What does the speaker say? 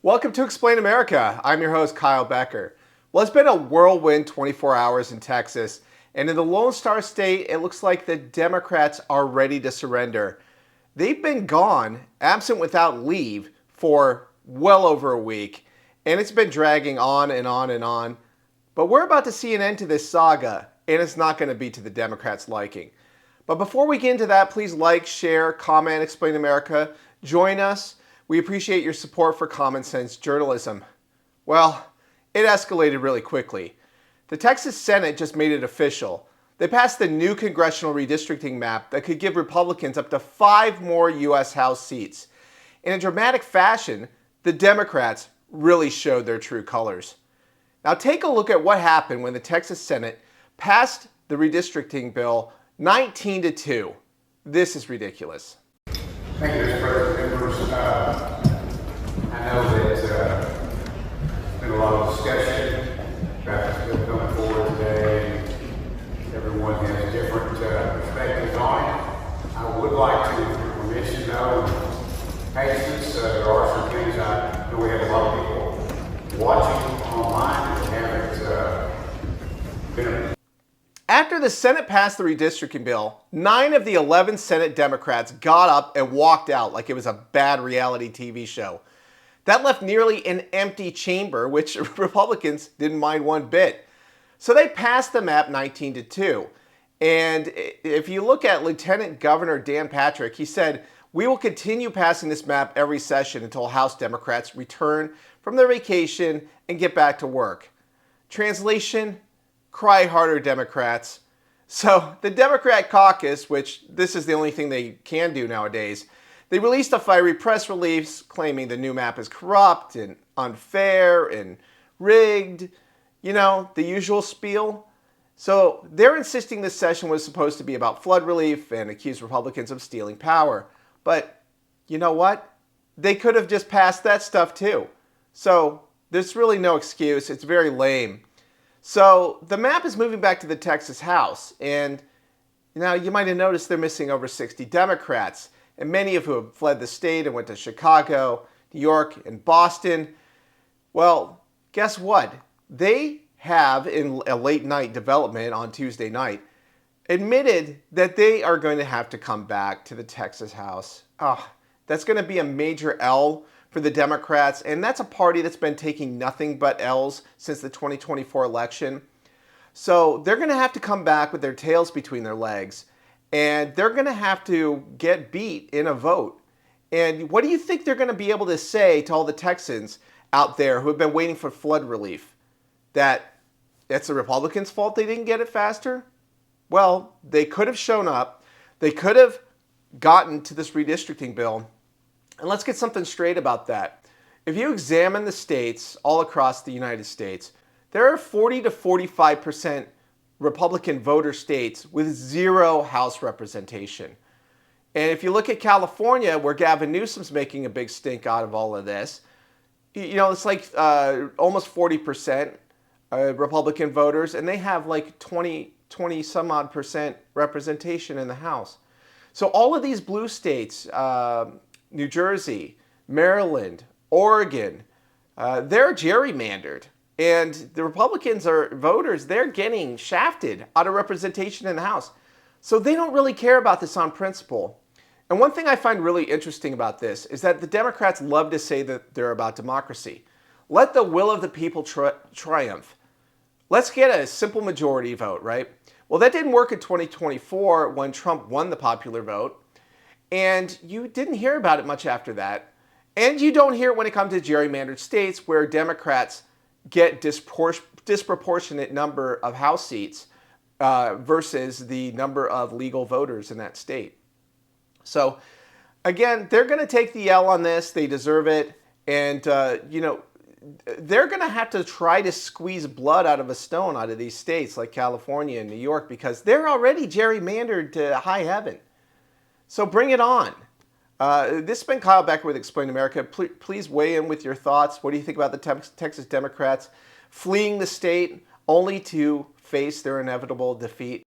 Welcome to Explain America. I'm your host, Kyle Becker. Well, it's been a whirlwind 24 hours in Texas, and in the Lone Star State, it looks like the Democrats are ready to surrender. They've been gone, absent without leave, for well over a week, and it's been dragging on and on and on. But we're about to see an end to this saga, and it's not going to be to the Democrats' liking. But before we get into that, please like, share, comment, Explain America. Join us. We appreciate your support for common sense journalism. Well, it escalated really quickly. The Texas Senate just made it official. They passed the new congressional redistricting map that could give Republicans up to 5 more U.S. House seats. In a dramatic fashion, the Democrats really showed their true colors. Now take a look at what happened when the Texas Senate passed the redistricting bill 19-2. This is ridiculous. Thank you, Mr. President. Members, I know that there's been a lot of discussion about this bill coming forward today. Everyone has different perspectives on it. I would like to, with permission, though, patience. There are some things I know we have a lot of people watching online that haven't been. After the Senate passed the redistricting bill, 9 of the 11 Senate Democrats got up and walked out like it was a bad reality TV show. That left nearly an empty chamber, which Republicans didn't mind one bit. So they passed the map 19-2. And if you look at Lieutenant Governor Dan Patrick, he said, "We will continue passing this map every session until House Democrats return from their vacation and get back to work." Translation: cry harder, Democrats. So the Democrat caucus, which this is the only thing they can do nowadays, they released a fiery press release claiming the new map is corrupt and unfair and rigged. You know, the usual spiel. So they're insisting this session was supposed to be about flood relief and accuse Republicans of stealing power. But you know what? They could have just passed that stuff too. So there's really no excuse. It's very lame. So the map is moving back to the Texas House, and now you might have noticed they're missing over 60 Democrats, and many of whom have fled the state and went to Chicago, New York, and Boston. Well, guess what? They have, in a late night development on Tuesday night, admitted that they are going to have to come back to the Texas House. That's going to be a major L for the Democrats, and that's a party that's been taking nothing but L's since the 2024 election. So they're going to have to come back with their tails between their legs, and they're going to have to get beat in a vote. And what do you think they're going to be able to say to all the Texans out there who have been waiting for flood relief? That it's the Republicans' fault they didn't get it faster? Well, they could have shown up. They could have gotten to this redistricting bill. And let's get something straight about that. If you examine the states all across the United States, there are 40 to 45% Republican voter states with 0 House representation. And if you look at California, where Gavin Newsom's making a big stink out of all of this, you know, it's like almost 40% Republican voters, and they have like 20 some odd percent representation in the House. So all of these blue states, New Jersey, Maryland, Oregon, they're gerrymandered. And the Republicans are voters, they're getting shafted out of representation in the House. So they don't really care about this on principle. And one thing I find really interesting about this is that the Democrats love to say that they're about democracy. Let the will of the people triumph. Let's get a simple majority vote, right? Well, that didn't work in 2024 when Trump won the popular vote. And you didn't hear about it much after that. And you don't hear it when it comes to gerrymandered states where Democrats get disproportionate number of House seats versus the number of legal voters in that state. So again, they're going to take the L on this. They deserve it. And, you know, they're going to have to try to squeeze blood out of a stone out of these states like California and New York because they're already gerrymandered to high heaven. So bring it on. This has been Kyle Becker with Explain America. Please weigh in with your thoughts. What do you think about the Texas Democrats fleeing the state only to face their inevitable defeat?